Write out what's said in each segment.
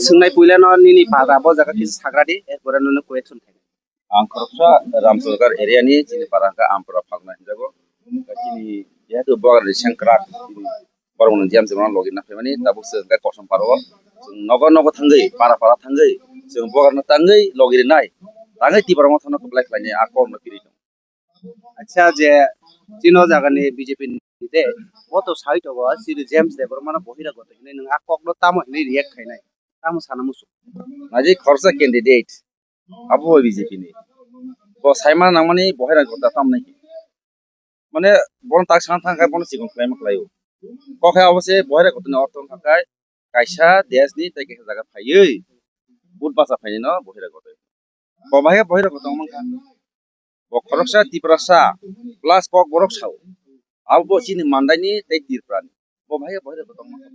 सोंनाय पयलानो निनि पादाबो जागा किस साग्रादि एरपरे नुनो क्वेश्चन थायो ang korupsa ramsarkar area ni chini parangka ampura phagna hinjago chini jehetu bogar sengkrak borong jam jemon login na famani tabu sengka kosom paro nogo nogo thangai para para thangai seng bogar na tangai login nai tangai ti borong thana apply khlai akor na piri अच्छा जे चिनो जागानि BJP दे वो तो site होगा सिरि James दे बरमाना बहिरा गते हिने नों आककलो तामो हिने react खाइनाय तामो साना मुसु naji khorsa candidate abo BJP ni bo saima nangmani bohera gota tamnai মানে বন তাক সান থাকায় বন সিগন ক্লাইম ক্লাইও কখে অবশ্যে বহেরা গতনে অর্থ থাকায় কাইসা দেশনি তাইকে জায়গা ফাইयै বুট বাসা ফাইনি ন বহেরা গতে ববাহে বহেরা গত মানকা বখরকসা তিপ্রাসা প্লাস কক বরক সাও আবো চিনি মান্দাইনি তাই তিরপ্রানি ববাহে বহেরা গত মানকা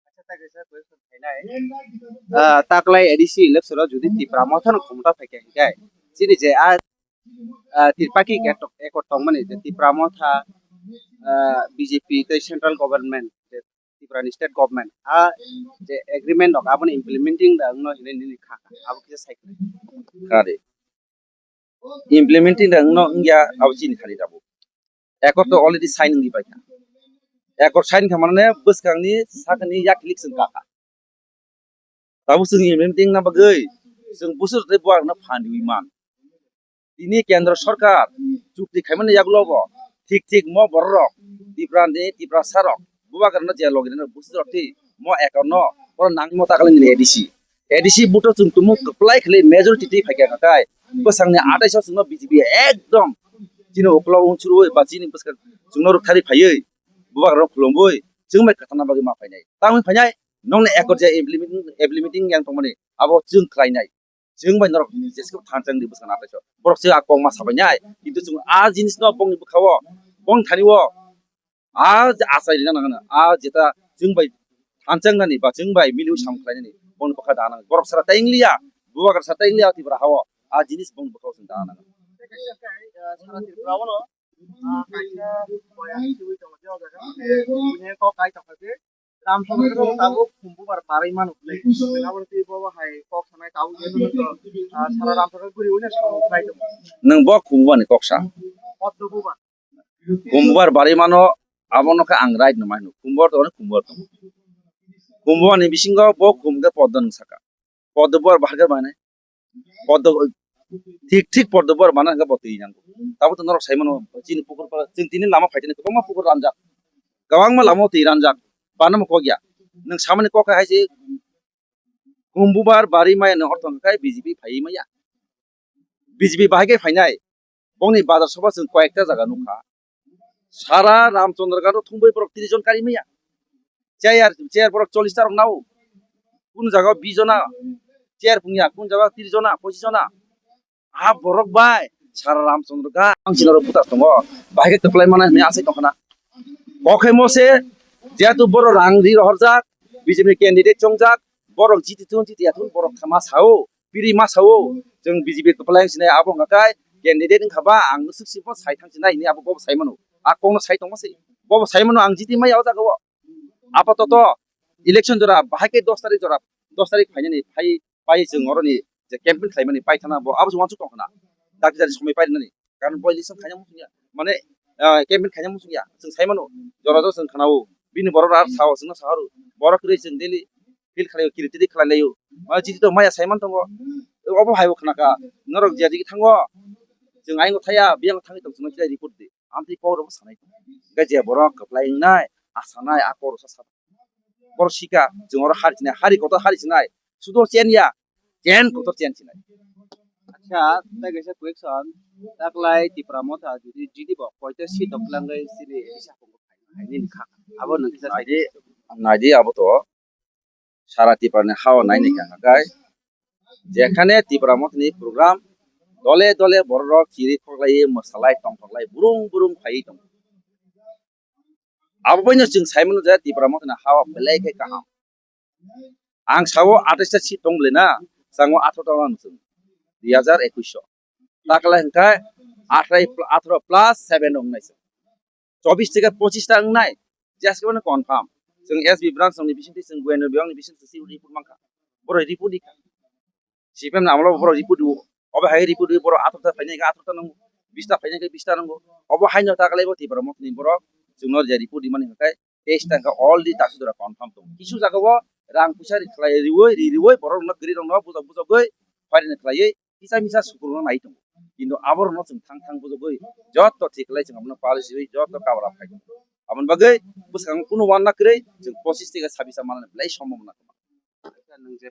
अच्छा ता गैसा क्वेश्चन थाइनाय ताकलाय एडिसि इलेक्शन जुदि तिप्रा मथन क्षमता फाइके हिगाय सिरि जे आ तिरपाकी एकट तंगमानि जे तिप्रा मथा बीजेपी ते सेंट्रल गवर्नमेंट जे तिप्रानि स्टेट गवर्नमेंट आ जे एग्रीमेंट दं आबोनि इम्प्लीमेंटिंग दा नो हिने निनि खा आबो किसे साइक কারে ইমপ্লিমেন্টিং দং ন ইয়া আবো চিনি খালি যাবো একর তো অলরেডি সাইনিং দি পাইকা একর সাইন খামানে বসকাংনি সাকনি ইয়াক লিকসন কাকা tabu sung implementing na bagay sung busur te buar na phandiwi man ini kendra sarkar chukti khaimani yaglobo ঠিক ঠিক mo borok tiprande tipra sarok buba karna je login na busur ti mo ekonno or nang mo takale ni edc buto chung tumu apply khale majority ti phake kakai bosangni 28 sungno bjp ekdom chino oklo unchuru ba chini buskar chungno rukhari phayei buba karna khulongoi chungmai katana bagi ma phainai tamai phainai nongna ekor je implementing yang tongmani abo chung khlainai chungbai norok jesko thanchang di buskana ataiso borok se akong ma sabanyai kintu chung a jinis no bong bukhawo bong thaniwo a asai na nangana a jeta chungbai thanchang nani ba chungbai milu sam khlainani bong bukha dana borok sara tainglia buwa sara tainglia ti bra hawo a jinis bong bukhawo chung dana सारा तिरप्रावनो काइसा बया सिबि दङ जे जागा पुने को काइ तखते राम समग्र ताबो खुम्बुबार बारै मान उले नगाबर ति बबा हाय कक सानाय ताबो जे सारा राम समग्र गुरि उने सम फ्लाइ दङ nang bo khumban koksa पद्म बुबा kumbar bari mano abono ka ang right no manu kumbar to kumbar to kumbar ni bisingo bo kumga poddan saka podbor bhargar bane pod ঠিক ঠিক পদ্মবর বানা nga boti nang tabu to norok saimano chini pukur pa ching tini lama phaitini ko ma pukur ranjak gawang ma lamo ti ranjak banam ko gya nang samani ko ka haisi kumbubar bari mai no ortong kai bjp phai maya bjp bahage phainai bongni bazar sabha chung koyekta jaga nukha সারা রামচন্দ্রগড় থুমবই পরক 30 জন কারি মাইয়া chair পরক 40 টা rock নাও কোন জায়গা 20 জনা chair Punia কোন জায়গা 30 জনা 25 জনা আ বরক by সারা রামচন্দ্রগড় আংচিনার পুতা দङ বাইকে তপ্লাই মানে নে আছে তখনা কখে মসে যেহেতু বড় রাংরি রহরজাক বিজেপি ক্যান্ডিডেট চংজাক বরক জিতি তুন জিতি আতুন বরক খামা সাও পিরি মা সাও जों বিজেপি তপ্লাই সিনাই আবং গাকাই ক্যান্ডিডেট খাবা আং সুকসিপো সাইথাং সিনাই নি আবো Bob সাইমানো akong sai tong masi bobo sai mano ang jiti mai awja go apatoto election jora bahake 10 tarik jora 10 tarik phainani pai jeng oroni je campaign khlaimani pai thana bo abu wanchu tongna daki jari somai pai nani karon bo election khanya musuya mane campaign khanya musuya jeng sai mano jora jo jeng khanao bini borok ar sawo jeng saharu borok rei jeng daily fil khlayo kiriti khlailayo ma jiti to maya sai man tongo obo haibo khnaka norok jadi thango jeng aingo thaya biang thangi tong jeng kila report de amti kor bo sanai gaje borok kaplai nai asanai akor sa bor sika jongor harjina hari koto harjinai sudor chenia chen koto chen chinai अच्छा ता गैसा question ताकलाय तिप्रामो था जुदि जिदि ब पयता सि दखलांगै सिरि इसा को हाइनि खा आबो नकिसा साइदे naidi abo to sara tiparne hawa naini kangakai যেখানে তিপ্রামতনি প্রোগ্রাম দলে দলে বড় চিরি খলাই মশালাই টং খলাই বুরুং বুরুং ফাই টং আববাইনো जों साइमन जा तिप्रामतना हावा बेलाय के काहाम आं सावो 28 टा सीट दंब्लेना सांगो 18 टा जों 2021 ताकला हंका 18 प्लस 7 दं नाइस 24 থেকে 25 টা नाइ जास्ट कोन कन्फार्म जों एसबि ब्रान्च नि बिसिंथि जों गुयेन बेयावनि बिसिंथि सि रिपोर्ट मांखा बर' रिपोर्ट दिखा सिपेम नामला बर' रिपोर्ट दु अबे हाय रिपोर्ट बर' आथरता फायनाय आथरता नांगौ 20ता फायनाय 20ता नांगौ अबे हायनो तागलायबो तिबर मथनि बर' जोंनो जे रिपोर्ट दिमानि हकाय 23 टाका अलरेडी तासुदरा कनफार्म दं किसु जागाव रां फैसा रिख्लाय रिवै बर' न गरि दं न बुजा बुजागै फारिनो ख्लायै किसा मिसा सुकुरनो नाय दं किन्तु आबर न जों थां बुजागै जत थिखलाय जों हमनो पॉलिसी जत कावरा फाय আমন বাগै বুসাং कुनु वान नाकरै जों 25 থেকে 26 मान লাই সম্ভাবনা আচ্ছা নং যে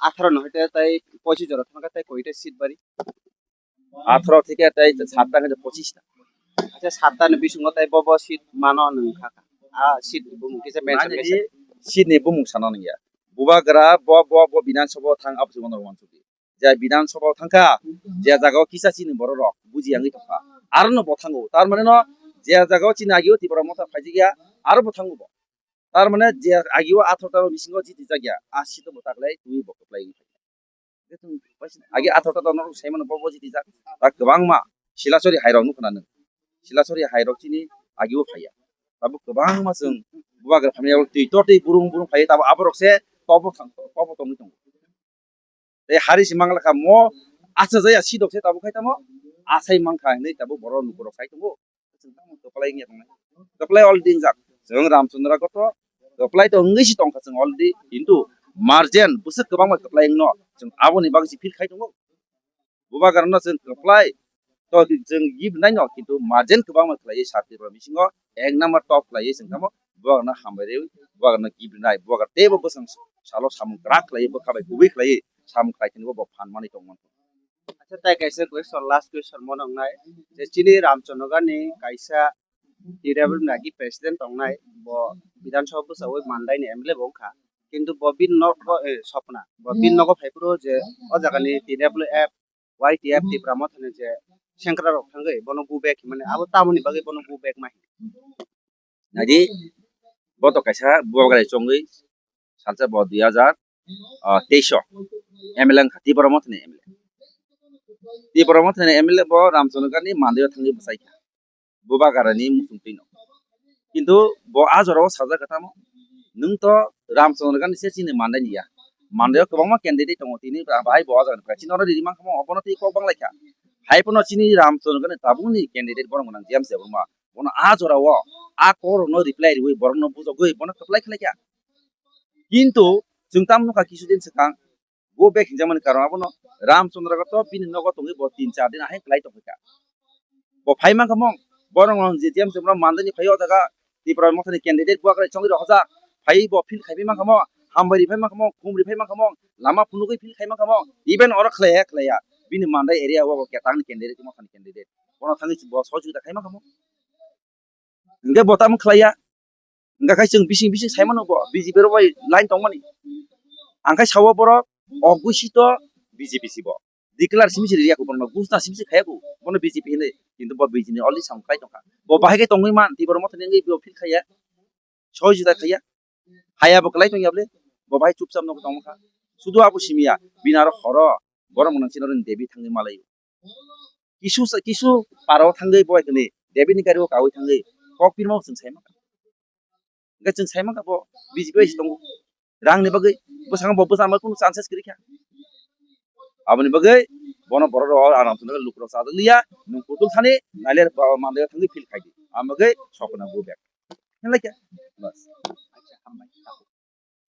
18 নহতে তাই 25 জন থাকা তাই কয়টা সিট বাড়ি 18 থেকে তাই 7 টাকা 25 টা আচ্ছা 7 বিসঙ্গ তাই বব সিট মানো নং খাকা সিট বুম কিসে মেনশন नानि গেছে सिने बुमुं सानन या बुबागरा ब बिधान सभा थां आपसुमन रवानसुदि जा बिधान सभा थांखा जे जागाव किसा सिनि बर रक बुजि आंगि तफा आरो न बथांगो तार माने न जे जागाव चिना आगियो तिबर मथा फाइजि गया आरो बथांगो तार माने जे आगियो आथरता बिसिंगो जिति जागिया आसि तो बतागलाय दुइ बकलाय आगे आथरता दन सेमन बब जिति जा ता गोबां मा सिलासरि हाइरावनु खोनानो सिलासरि हाइरावथिनि आगियो फाया ताबो गोबां मा जों बुबागर फामियाव दै बुरुं फायो ताबो आबरकसे तब तंनि दं ए हारिसि मांगलाखा म आसा जाया सिदकसे ताबो खाय तामो आसाय मांखा नै ताबो बर' नुकर खाय दंगो जों तामो तपलाय गिया दंनाय तपलाय अलरेडी जाक जों रामचंद्र गत तपलाय तो इंगिसि दंखा जों अलरेडी किन्तु मार्जेन बुसु गोबां मा तपलाय न जों आबोनि बागसि फिल खाय दंगो बुबागर न जों तपलाय तो जों गिब नाय न किन्तु मार्जेन गोबां मा खालाय साथिर बिसिंगो एक नम्बर टप खालाय जों तामो बुबागर हामबाय बुबागर गिब नाय बुबागर तेबो बसं सालो सामु ग्राक खालाय बखाबाय गुबै खालाय सामु खायथिनबो ब फानमानि दंमोन আচ্ছা তাই কাইসা কোয়েশ্চন লাস্ট কোয়েশ্চন মনং নাই যে চিনি রামচন্দ্র গানি কাইসা ডিরেবল নাকি প্রেসিডেন্ট তংনাই ব বিধানসভা বসাওই মানদাইনি এমএলএ বংখা কিন্তু ববিন নগ স্বপ্না ববিন নগ ফাইপুরো যে অ জাগানি ডিরেবল এপ YTF টি প্রামত হনে যে সেংক্রা রক থাঙ্গै বনো বুবেক মানে আবো তামনি বাগै বনো বুবেক মাই नादि बत कायसा बुबागर चंगै सालसा ब 2023 एमएलए खाति बर मथने एमएलए ती बर मथने एमएलए ब रामचंद्र गानि मानदेव थांगै बसाइखा बुबागारनि मुसुंतै न किन्तु ब आजराव साजा कथाम नों तो रामचंद्र गानि से चिनि मानदाय निया मानदेव गोबां मा कैंडिडेट दङ तिनि बाहाय ब आजराव फाचिन र रिमा खम अपनो ती को बांलायखा हायपनो चिनि रामचंद्र गानि ताबुनि कैंडिडेट बर गनां जेम्स एबमा बनो आजराव आ कोर न रिप्लाय रिवै बर न बुजो गय बनो खप्लाय खलायखा किन्तु जों तामनो का किसु दिन सकां गो बेक हिजामन कारण अपनो रामचंद्र गत बिनि नगत तंगै ब 3-4 दिन आहाय खलाय तफैका ब फाइमा खमं बर न जे जेम्स एबमा मानदानि फायो दागा तिब्रा मथनि कैंडिडेट बुबागर चंगै रखजा फाइ ब फिल खाइबे मा खम हामबारि फाइ मा खम कुमरि फाइ मा खम लामा फुनुगै फिल खाइ मा खम इभेन और खलाया बिनि मानदाय एरिया व केतांनि कैंडिडेट मथनि कैंडिडेट बनो थांगै ब सजुदा खाइ मा खम इंगे बताम खलाया इंगा खाय जों बिसिं साइमन ब बिजेपि रो लाइन दंमानि आंखाय सावो बर अगुसित बिजेपि सिब डिक्लार सिमिसि रियाखौ बनो गुस्ता सिमिसि खायाखौ बनो बिजेपि ने किन्तु ब बिजेनि अलि सामखाय दंखा ब बाहायगे दंगै मान तिबर मथनि इंगे बियो फिल खाया सजुदा खाया हाया बकलाय दं याबले ब बाहाय चुपचाप नको दंखा सुदु आबु सिमिया बिनार हर बर मनसिन रन देबि थांगै मालाय किसु पाराव थांगै बयकनि देबिनि गारियाव गावै थांगै कक पिरमाव जों साइमा इंगा जों साइमा का ब बिजेपि दं रांनि बागै बसां ब बसां कुनु चान्सेस गैखा आबनि बागै बनो बर र आराम सुन लुक्र सादलिया नं कुतुल थाने नालेर मानदेव थांगै फिल खाइदि आमगै सपना बुबेक हेलाइका बस আচ্ছা হামবাই